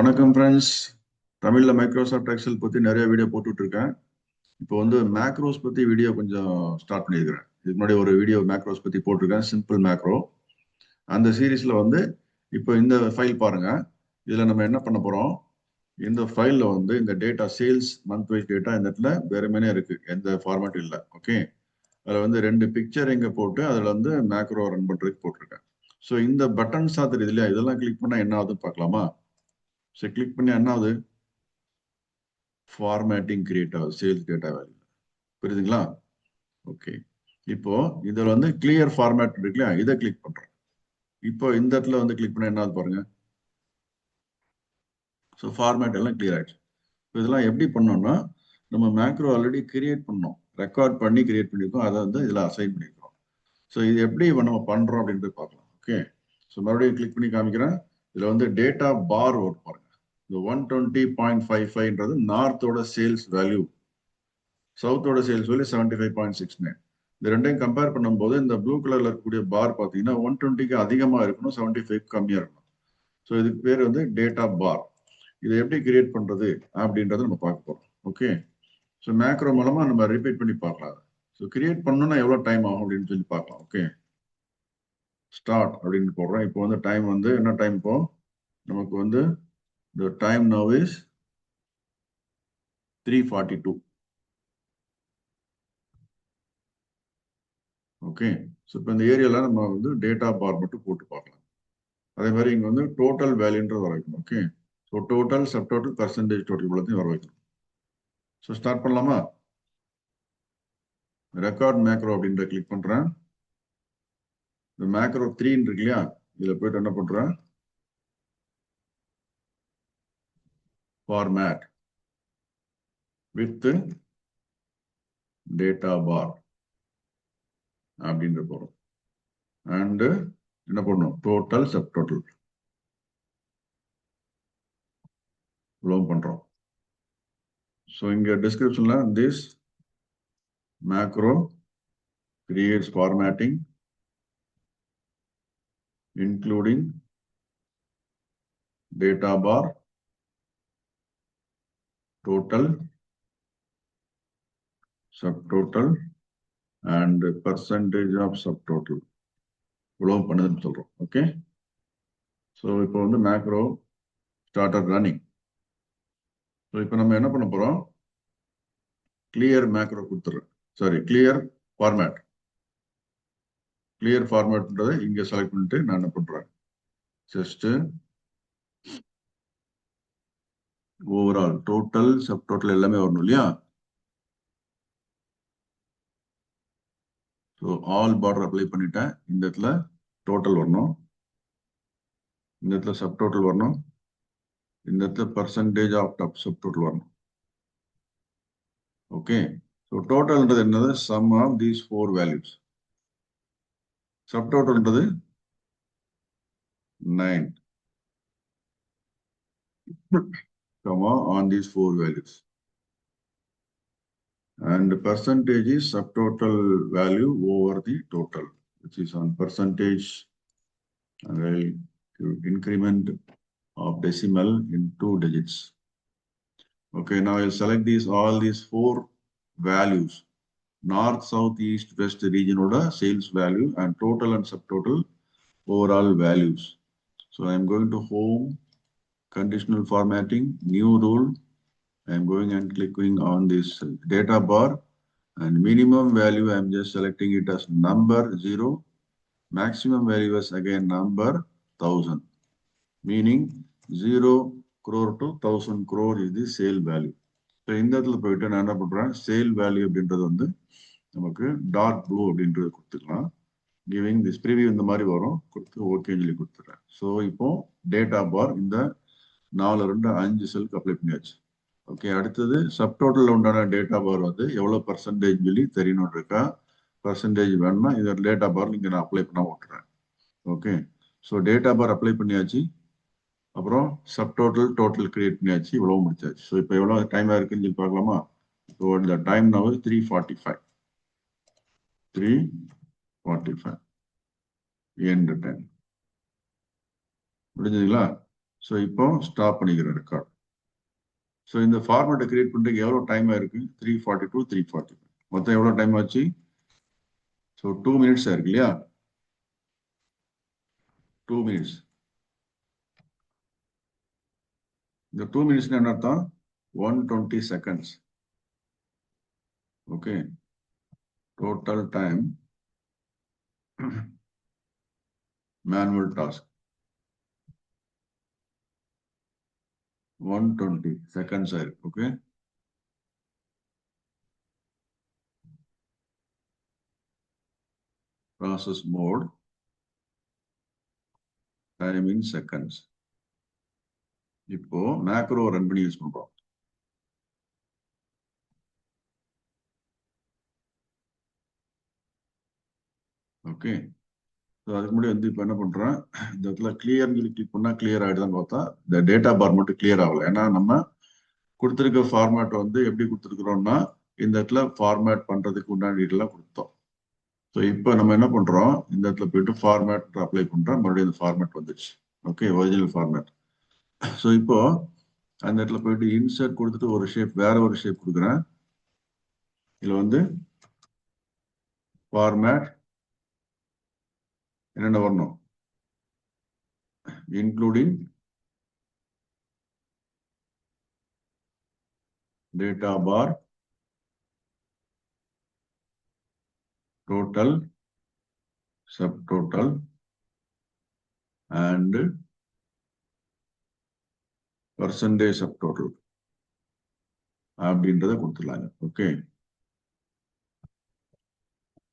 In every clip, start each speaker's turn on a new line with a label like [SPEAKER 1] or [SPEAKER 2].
[SPEAKER 1] வணக்கம் ஃப்ரெண்ட்ஸ். தமிழில் Microsoft Excel பற்றி நிறைய வீடியோ போட்டுட்ருக்கேன். இப்போ வந்து மேக்ரோஸ் பற்றி வீடியோ கொஞ்சம் ஸ்டார்ட் பண்ணியிருக்கிறேன். இதுக்கு முன்னாடி ஒரு வீடியோ மேக்ரோஸ் பற்றி போட்டிருக்கேன், சிம்பிள் மேக்ரோ. அந்த சீரீஸில் வந்து இப்போ இந்த ஃபைல் பாருங்கள். இதில் நம்ம என்ன பண்ண போகிறோம், இந்த ஃபைலில் வந்து இந்த data sales month wise data இந்த இடத்துல வெறுமனே இருக்குது, எந்த ஃபார்மேட் இல்லை. ஓகே, அதில் வந்து 2 பிக்சர் இங்கே போட்டு அதில் வந்து மேக்ரோ ரன் பண்ணுறதுக்கு போட்டிருக்கேன். ஸோ இந்த பட்டன்ஸாக தெரியுது இல்லையா, இதெல்லாம் கிளிக் பண்ணால் என்ன ஆகுதுன்னு பார்க்கலாமா? ஸோ கிளிக் பண்ணி என்ன ஆகுது, ஃபார்மேட்டிங் கிரியேட் ஆகுது சேல்ஸ் டேட்டா வேல்யூ. புரியுதுங்களா? ஓகே, இப்போ இதில் வந்து கிளியர் ஃபார்மேட் இருக்கு இல்லையா, இதை கிளிக் பண்றேன். இப்போ இந்த இடத்துல வந்து கிளிக் பண்ண என்ன பாருங்க, ஸோ ஃபார்மேட் எல்லாம் கிளியர் ஆயிடுச்சு. இதெல்லாம் எப்படி பண்ணோம்னா, நம்ம மேக்ரோ ஆல்ரெடி கிரியேட் பண்ணோம், ரெக்கார்ட் பண்ணி கிரியேட் பண்ணியிருக்கோம், அதை வந்து இதில் அசைன் பண்ணியிருக்கோம். ஸோ இது எப்படி நம்ம பண்றோம் அப்படின்ட்டு பார்க்கலாம். ஓகே, ஸோ மறுபடியும் கிளிக் பண்ணி காமிக்கிறேன். இதில் வந்து டேட்டா பார் ஒர்க் பாருங்க. இந்த 120.55 நார்த்தோட சேல்ஸ் வேல்யூ, சவுத்தோட சேல்ஸ் வேல்யூ 75.69. இந்த ரெண்டையும் கம்பேர் பண்ணும்போது இந்த ப்ளூ கலர்ல இருக்கக்கூடிய பார் பார்த்தீங்கன்னா 120க்கு அதிகமா இருக்கணும், 75 கம்மியா இருக்கணும். ஸோ இதுக்கு பேர் வந்து டேட்டா பார். இதை எப்படி கிரியேட் பண்றது அப்படின்றத நம்ம பார்க்க போறோம். ஓகே, ஸோ மேக்ரோ மூலமா நம்ம ரிப்பீட் பண்ணி பார்க்கலாம். ஸோ கிரியேட் பண்ணணும்னா எவ்வளவு டைம் ஆகும் அப்படின்னு சொல்லி பார்க்கலாம். ஓகே, ஸ்டார்ட் அப்படின்னு போடுறோம். இப்போ வந்து டைம் வந்து என்ன டைம், இப்போ நமக்கு வந்து the time now is 3:42. Okay, so இப்போ இந்த ஏரியால நம்ம வந்து டேட்டா பார் மட்டும் போட்டு பார்க்கலாம். அதே மாதிரி இங்க வந்து டோட்டல் வேல்யூன்றது வர வைக்கணும். Okay, so total, sub total, percentage, total இவ்வளோத்தையும் வர வைக்கணும். ஸோ ஸ்டார்ட் பண்ணலாமா? ரெக்கார்ட் மேக்ரோ அப்படின்ற கிளிக் பண்றேன். இந்த மேக்ரோ 3 இருக்கு இல்லையா, இதுல போயிட்டு என்ன பண்றேன், ஃபார்மேட் வித் டேட்டா பார் அப்படின்ற போறோம். அண்ட் என்ன பண்ணணும், டோட்டல், சப் டோட்டல் இவ்வளவு பண்றோம். ஸோ இங்க டிஸ்கிரிப்ஷன்ல this macro creates formatting including data bar, total, subtotal and percentage of subtotal இவ்வளவு பண்ணுதுன்னு சொல்றோம். ஓகே, ஸோ இப்போ வந்து மேக்ரோ ஸ்டார்டட் ரன்னிங். ஸோ இப்போ நம்ம என்ன பண்ண போறோம், கிளியர் மேக்ரோ கொடுத்துறேன், சாரி கிளியர் ஃபார்மேட். கிளியர் ஃபார்மேட்ன்றதை இங்க செலக்ட் பண்ணிட்டு நான் என்ன பண்றேன், ஜஸ்ட் ஓவரால் டோட்டல், சப்டோட்டல் எல்லாமே வரணும் இல்லையா. ஸோ ஆல் பார்டர் அப்ளை பண்ணிட்டேன். இந்த இடத்துல டோட்டல் வரணும், இந்த இடத்துல சப் டோட்டல் வரணும், இந்த இடத்துல percentage of top sub total வரணும். ஓகே, ஸோ டோட்டல்ன்றது என்னது, sum of these 4 values. Sub டோட்டல்ன்றது 9 comma on these 4 values, and percentage is subtotal value over the total, which is on percentage, and I'll increment of decimal in 2 digits. Okay, now I'll select all these 4 values, north, south, east, west region order sales value and total and subtotal overall values. So I'm going to home, conditional formatting, new rule. I'm going and clicking on this data bar, and minimum value I'm just selecting it as number 0. Maximum value is again number 1000, meaning 0 crore to 1000 crore is the sale value. So இந்த இடத்துல போயிட்டு நான் என்ன பண்றேன், sale value அப்படின்றது வந்து நமக்கு dark blue அப்படின்றது கொடுத்துக்கலாம். கிவிங் திஸ் ப்ரிவியூ இந்த மாதிரி வரும், கொடுத்து ஓகேன்னு சொல்லி கொடுத்துறேன். ஸோ இப்போ டேட்டா பார் இந்த 4, 2, 5 செல்க்கு அப்ளை பண்ணியாச்சு. ஓகே, அடுத்தது சப் டோட்டல் உண்டான டேட்டா பார் வந்து எவ்வளவு பர்சன்டேஜ் சொல்லி தெரியணும் இருக்கா, பர்சன்டேஜ் வேணும்னா இந்த டேட்டா பார் இங்க நான் அப்ளை பண்ண விட்டுறேன். Okay, so data bar apply பண்ணியாச்சு, அப்புறம் சப் டோட்டல், டோட்டல் கிரியேட் பண்ணியாச்சு, இவ்வளவு முடிச்சாச்சு. ஸோ இப்போ எவ்வளவு டைம் இருக்குன்னு சொல்லி பார்க்கலாமா. ஸோ இந்த time now is 3:45. 3:45 end time முடிஞ்சதுங்களா. ஸோ இப்போ ஸ்டாப் பண்ணிக்கிறேன் ரெக்கார்ட். ஸோ இந்த ஃபார்மேட்டை கிரியேட் பண்ணுறதுக்கு எவ்வளோ டைம் ஆயிருக்கு? 342 340. மொத்தம் எவ்வளோ டைம் ஆச்சு? ஸோ 2 minutes ஆயிருக்கு இல்லையா? 2 minutes. இந்த 2 minutes என்ன அர்த்தம்? 120 seconds. Okay, total time manual task 120 seconds ஆயிருக்கு. Okay, process mode time in seconds. இப்போ மேக்ரோ ரன் பண்ணி யூஸ் பண்றோம். ஓகே, ஸோ அதுக்கு முன்னாடி வந்து இப்போ என்ன பண்றேன், இந்த இடத்துல கிளியர்னு சொல்லி கிளிக் பண்ணா கிளியர் ஆயிடுதான்னு பார்த்தா இந்த டேட்டா பார் மட்டும் கிளியர் ஆகல. ஏன்னா நம்ம கொடுத்துருக்க ஃபார்மேட் வந்து எப்படி கொடுத்துருக்குறோம்னா இந்த இடத்துல ஃபார்மேட் பண்றதுக்கு உண்டான டீட்டெயிலாக கொடுத்தோம். ஸோ இப்போ நம்ம என்ன பண்றோம், இந்த இடத்துல போயிட்டு ஃபார்மேட் அப்ளை பண்றோம், மறுபடியும் இந்த ஃபார்மேட் வந்துச்சு. Okay, original format. ஸோ இப்போ அந்த இடத்துல போயிட்டு இன்சர்ட் கொடுத்துட்டு ஒரு ஷேப், வேற ஒரு ஷேப் கொடுக்குறேன். இதுல வந்து ஃபார்மேட் என்னென்ன வரணும், including data bar, total, subtotal and percentage subtotal அப்படின்றத கொடுத்துடலாங்க. ஓகே,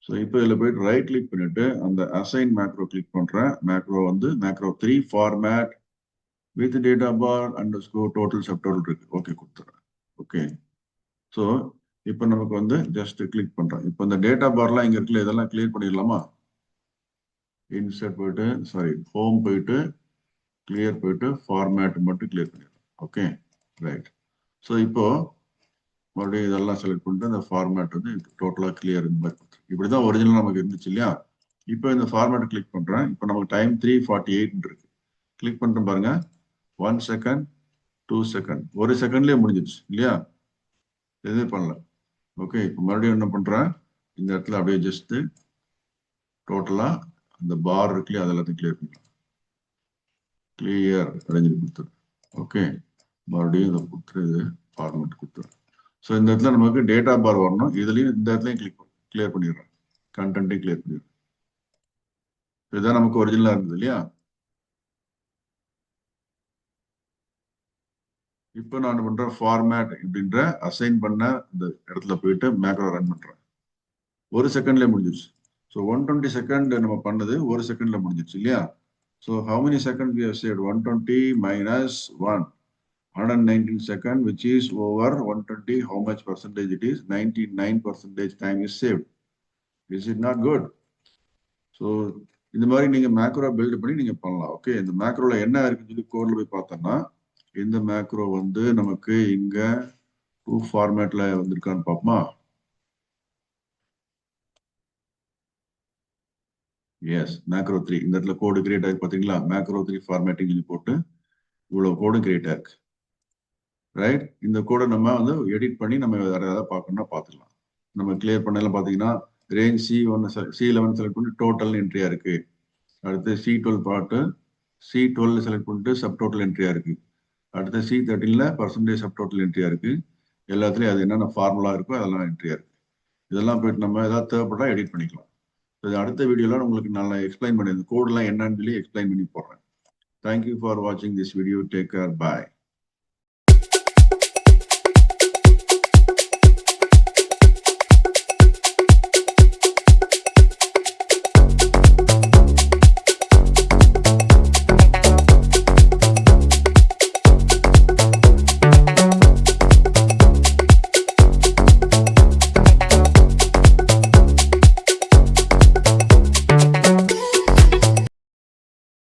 [SPEAKER 1] ஸோ இப்போ இதில் போயிட்டு ரைட் கிளிக் பண்ணிட்டு அந்த அசைன் மேக்ரோ கிளிக் பண்றேன். மேக்ரோ வந்து macro 3 format with data bar underscore total subtotal இருக்கு. ஓகே கொடுத்துறேன். ஓகே, ஸோ இப்போ நமக்கு வந்து ஜஸ்ட் கிளிக் பண்றேன். இப்போ இந்த டேட்டா பார்லாம் இங்க இருக்குல்ல, இதெல்லாம் கிளியர் பண்ணிடலாமா? இன்சர்ட் போயிட்டு சாரி ஹோம் போயிட்டு கிளியர் போயிட்டு ஃபார்மேட் மட்டும் கிளியர் பண்ணிடலாம். Okay right. ஸோ இப்போ மறுபடியும் இதெல்லாம் செலக்ட் பண்ணிட்டு அந்த ஃபார்மேட் வந்து டோட்டலாக கிளியர் இந்த மாதிரி கொடுத்து இப்படிதான் ஒரிஜினல் நமக்கு இருந்துச்சு இல்லையா? இப்போ இந்த ஃபார்மேட் கிளிக் பண்றேன். இப்போ நமக்கு டைம் 3:48 இருக்கு. கிளிக் பண்ணிட்டு பாருங்க, 1 செகண்ட் 2 செகண்ட், ஒரு செகண்ட்லயே முடிஞ்சிடுச்சு இல்லையா? எதுவுமே பண்ணல. ஓகே, இப்போ மறுபடியும் என்ன பண்றேன், இந்த இடத்துல அப்படியே ஜஸ்ட் டோட்டலா அந்த பார் இருக்குல்லையா அது எல்லாத்தையும் கிளியர் பண்ணிக்கலாம். கிளியர் அரேஞ்ச் கொடுத்துரு. ஓகே, மறுபடியும் இதை கொடுத்துரு, ஃபார்மேட் கொடுத்துரு. ஸோ இந்த இடத்துல நமக்கு டேட்டா பார் வரணும். இதுலயும் இந்த இடத்துலையும் கிளியர் பண்ணிடுறேன், கண்டென்ட்டையும் கிளியர் பண்ணிடுறேன். இதுதான் நமக்கு ஒரிஜினலா இருந்தது இல்லையா? இப்போ நான் பண்றேன் ஃபார்மேட் அப்படின்ற அசைன் பண்ண இந்த இடத்துல போயிட்டு மேக்ரோ ரன் பண்றேன். ஒரு செகண்ட்ல முடிஞ்சிருச்சு. ஸோ 120 செகண்ட் நம்ம பண்ணது ஒரு செகண்ட்ல முடிஞ்சிருச்சு இல்லையா? So how many second we have saved? 120 minus 1, 119 second, which is over 120. How much percentage it is? 99% time is saved. Is it not good? So இந்த மாதிரி நீங்க மேக்ரோ பில்ட் பண்ணி நீங்க பண்ணலாம். ஓகே, இந்த மேக்ரோல என்ன இருக்குன்னு சொல்லி கோட்ல போய் பார்த்தோம்னா இந்த மேக்ரோ வந்து நமக்கு இங்க 2 ஃபார்மேட்ல வந்திருக்கான்னு பார்ப்போமா? எஸ், மேக்ரோ 3 இந்த இடத்துல கோடு கிரியேட் ஆகி பாத்தீங்களா? மேக்ரோ 3 ஃபார்மேட்டிங் சொல்லி போட்டு இவ்வளவு கோடு கிரியேட் ஆயிருக்கு. ரைட், இந்த கோடை நம்ம வந்து எடிட் பண்ணி நம்ம வேற ஏதாவது பார்க்கணும்னா பார்த்துக்கலாம். நம்ம கிளியர் பண்ணலாம். பார்த்தீங்கன்னா ரேஞ்ச் C11 செலக்ட் பண்ணி டோட்டல் என்ட்ரியா இருக்கு. அடுத்து C12 பாட்டு C12 செலக்ட் பண்ணிட்டு சப் டோட்டல் என்ட்ரியா இருக்கு. அடுத்து C13ல பர்சன்டேஜ் சப் டோட்டல் என்ட்ரியா இருக்கு. எல்லாத்துலயும் அது என்னென்ன ஃபார்முலா இருக்கோ அதெல்லாம் என்ட்ரியா இருக்கு. இதெல்லாம் போயிட்டு நம்ம ஏதாவது தேவைப்பட்டா எடிட் பண்ணிக்கலாம். அடுத்த வீடியோல உங்களுக்கு நல்லா எக்ஸ்பிளைன் பண்ணி இந்த கோடெல்லாம் என்னன்னு சொல்லி எக்ஸ்பிளைன் பண்ணி போடுறேன். தேங்க்யூ ஃபார் வாட்சிங் this video. Take care, bye.